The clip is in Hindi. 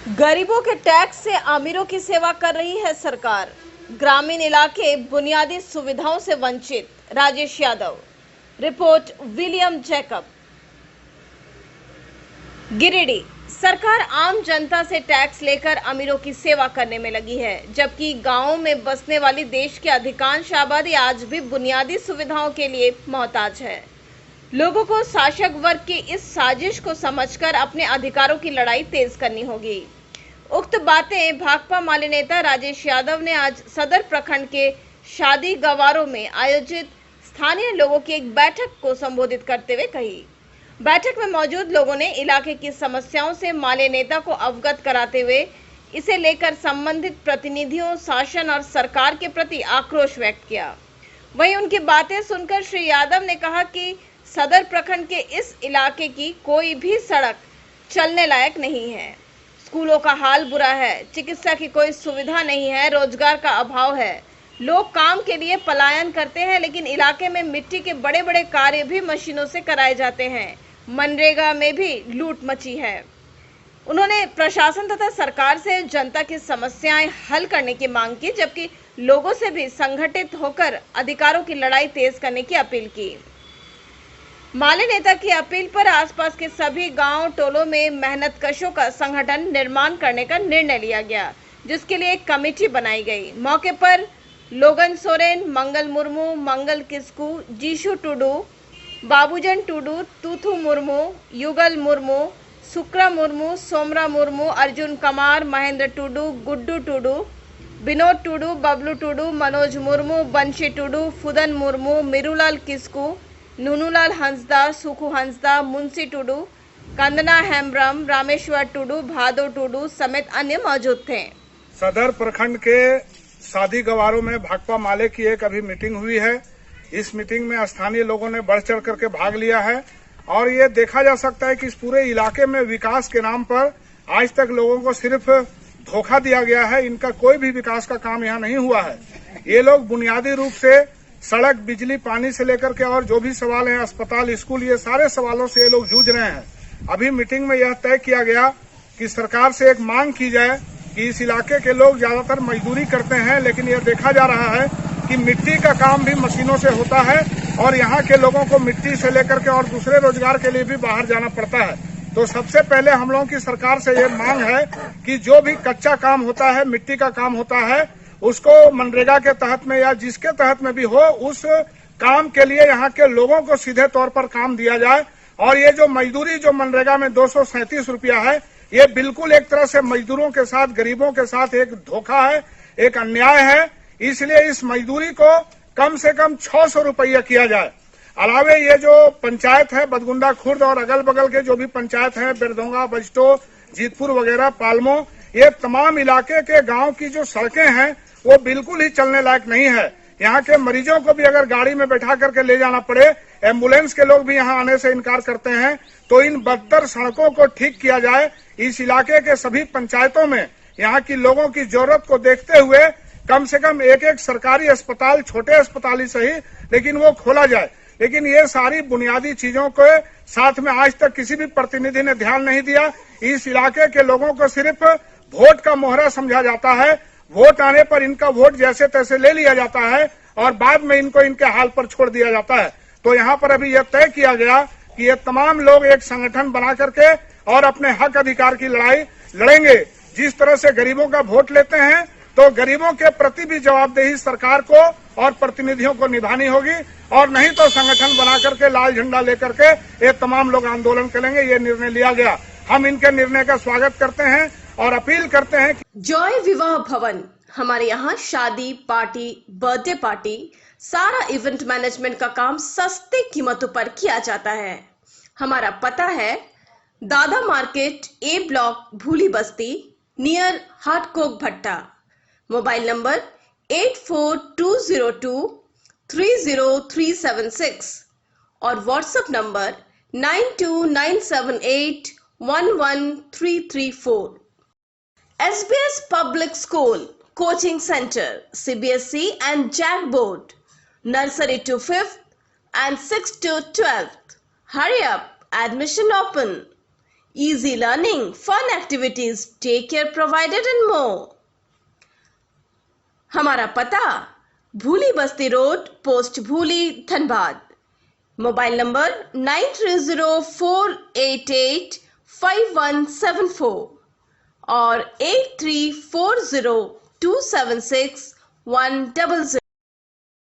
गरीबों के टैक्स से अमीरों की सेवा कर रही है सरकार। ग्रामीण इलाके बुनियादी सुविधाओं से वंचित। Rajesh Yadav report, William Jacob. Giridih सरकार आम जनता से टैक्स लेकर अमीरों की सेवा करने में लगी है, जबकि गांवों में बसने वाली देश की अधिकांश आबादी आज भी बुनियादी सुविधाओं के लिए मोहताज है। लोगों को शासक वर्ग की इस साजिश को समझकर अपने अधिकारों की लड़ाई तेज करनी होगी। उक्त बातें भाकपा माले नेता राजेश यादव ने आज सदर प्रखंड के शादी गवारों में आयोजित स्थानीय लोगों की एक बैठक को संबोधित करते हुए कही। बैठक में मौजूद लोगों ने इलाके की समस्याओं से माले नेता को अवगत कराते हुए इसे लेकर संबंधित प्रतिनिधियों, शासन और सरकार के प्रति आक्रोश व्यक्त किया। वहीं उनकी बातें सुनकर श्री यादव ने कहा कि सदर प्रखंड के इस इलाके की कोई भी सड़क चलने लायक नहीं है, स्कूलों का हाल बुरा है, चिकित्सा की कोई सुविधा नहीं है, रोजगार का अभाव है। लोग काम के लिए पलायन करते हैं, लेकिन इलाके में मिट्टी के बड़े बड़े कार्य भी मशीनों से कराए जाते हैं। मनरेगा में भी लूट मची है। उन्होंने प्रशासन तथा सरकार से जनता की समस्याएं हल करने की मांग की, जबकि लोगों से भी संगठित होकर अधिकारों की लड़ाई तेज करने की अपील की। माले नेता की अपील पर आसपास के सभी गांव टोलों में मेहनतकशों का संगठन निर्माण करने का निर्णय लिया गया, जिसके लिए एक कमेटी बनाई गई। मौके पर लोगन सोरेन, मंगल मुर्मू, मंगल किस्कू, जीशु टुडू, बाबूजन टुडू, तूथू मुर्मू, युगल मुर्मू, सुक्रा मुर्मू, सोमरा मुर्मू, अर्जुन कमार, महेंद्र टुडू, गुड्डू टुडू, विनोद टुडू, बबलू टुडू, मनोज मुर्मू, बंशी टुडू, फुदन मुर्मू, मिरुलाल किस्कू, नूनूलाल हंसदा, सुखू हंसदा, मुंशी टुडू, कंदना हेम्ब्रम, रामेश्वर टुडू, भादो टुडू समेत अन्य मौजूद थे। सदर प्रखंड के शादी गवारों में भाकपा माले की एक अभी मीटिंग हुई है। इस मीटिंग में स्थानीय लोगों ने बढ़ चढ़ करके भाग लिया है और ये देखा जा सकता है कि इस पूरे इलाके में विकास के नाम पर आज तक लोगों को सिर्फ धोखा दिया गया है। इनका कोई भी विकास का काम यहाँ नहीं हुआ है। ये लोग बुनियादी रूप से सड़क, बिजली, पानी से लेकर के और जो भी सवाल हैं, अस्पताल, स्कूल, ये सारे सवालों से ये लोग जूझ रहे हैं। अभी मीटिंग में यह तय किया गया कि सरकार से एक मांग की जाए कि इस इलाके के लोग ज्यादातर मजदूरी करते हैं, लेकिन यह देखा जा रहा है कि मिट्टी का काम भी मशीनों से होता है और यहाँ के लोगों को मिट्टी से लेकर के और दूसरे रोजगार के लिए भी बाहर जाना पड़ता है। तो सबसे पहले हम लोगों की सरकार से ये मांग है कि जो भी कच्चा काम होता है, मिट्टी का काम होता है, उसको मनरेगा के तहत में या जिसके तहत में भी हो, उस काम के लिए यहाँ के लोगों को सीधे तौर पर काम दिया जाए। और ये जो मजदूरी जो मनरेगा में 237 रुपया है, ये बिल्कुल एक तरह से मजदूरों के साथ, गरीबों के साथ एक धोखा है, एक अन्याय है। इसलिए इस मजदूरी को कम से कम 600 रुपया किया जाए। अलावे ये जो पंचायत है बदगुंडा खुर्द और अगल बगल के जो भी पंचायत है, बेरदोंगा, बजटो, जीतपुर वगैरह, पालमो, ये तमाम इलाके के गांव की जो सड़कें हैं वो बिल्कुल ही चलने लायक नहीं है। यहाँ के मरीजों को भी अगर गाड़ी में बैठा करके ले जाना पड़े, एम्बुलेंस के लोग भी यहाँ आने से इनकार करते हैं। तो इन बदतर सड़कों को ठीक किया जाए। इस इलाके के सभी पंचायतों में यहाँ की लोगों की जरूरत को देखते हुए कम से कम एक एक सरकारी अस्पताल, छोटे अस्पताल ही सही, लेकिन वो खोला जाए। लेकिन ये सारी बुनियादी चीजों के साथ में आज तक किसी भी प्रतिनिधि ने ध्यान नहीं दिया। इस इलाके के लोगों को सिर्फ वोट का मोहरा समझा जाता है। वोट आने पर इनका वोट जैसे तैसे ले लिया जाता है और बाद में इनको इनके हाल पर छोड़ दिया जाता है। तो यहाँ पर अभी यह तय किया गया कि ये तमाम लोग एक संगठन बना करके और अपने हक अधिकार की लड़ाई लड़ेंगे। जिस तरह से गरीबों का वोट लेते हैं, तो गरीबों के प्रति भी जवाबदेही सरकार को और प्रतिनिधियों को निभानी होगी, और नहीं तो संगठन बना करके लाल झंडा लेकर के ये तमाम लोग आंदोलन करेंगे। ये निर्णय लिया गया। हम इनके निर्णय का स्वागत करते हैं और अपील करते हैं। जॉय विवाह भवन, हमारे यहाँ शादी, पार्टी, बर्थडे पार्टी, सारा इवेंट मैनेजमेंट का काम सस्ते कीमतों पर किया जाता है। हमारा पता है दादा मार्केट, ए ब्लॉक, भूली बस्ती, नियर हाटकोक भट्टा। मोबाइल नंबर 8420230376 और WhatsApp number 9297811334। SBS Public School, Coaching Center, CBSE and JAC Board, Nursery to 5th and 6th to 12th. Hurry up, admission open. easy learning, fun activities, daycare provided and more. हमारा पता भूली बस्ती रोड, पोस्ट भूली, धनबाद। मोबाइल नंबर 9304885174 और 8340276100।